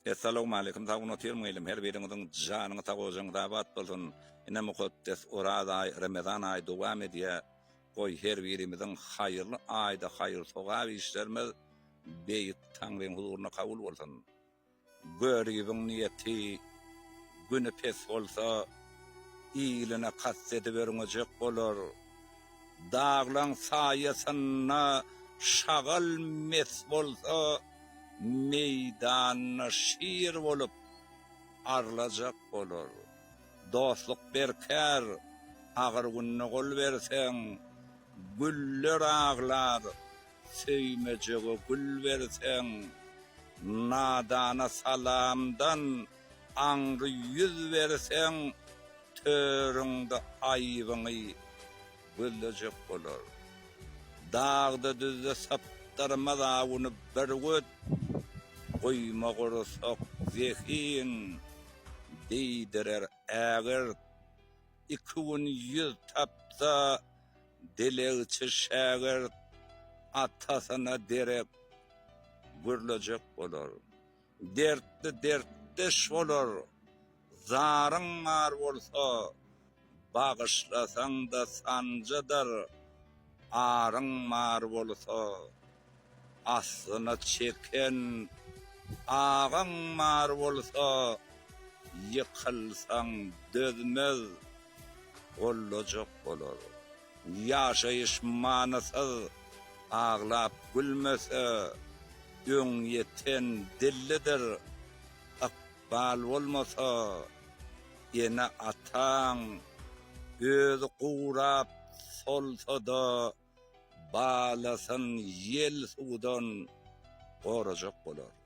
Esselamu aleyküm. Tağın oturum elim. Her birinizin canını tağıcın davat bolsun. Ine mukaddes urad ay, Ramazan ay devam ediyor. Koy her birimizin hayırlı ayda hayır soğağı işlerimiz beyit Tanrı'nın huzuruna kabul bolsun. Görgübün niyeti günü pes olsa iyiline katsedi verilecek olur. Dağlan sayesinde şagal mes bolsa meydanına şiir olup arlacak olur. Dostluk berker, ağır gününe kol versen, güller ağlar, söymeceğe gül versen, nadana salamdan anrı yüz versen, töründe ayıbını gülecek olur. Dağda düzde saptarmaz ağını bir güt, koyma korusak zehin, deydirer ağır, 200 tapsa dileğçi şağır, atasına derek gürlecek olur. Dertli olur, zarın var olsa, bağışlasan da sancıdır, arın var olsa, aslına çeken, ağın var olsa, yıkılsan dözmez, olacak olur. Yaşayış manasız, ağlap gülmese, ön yeten dillidir, akbal olmasa, yine atan, öz kurap solsa da, bağlasın yel sudan, koracak olur.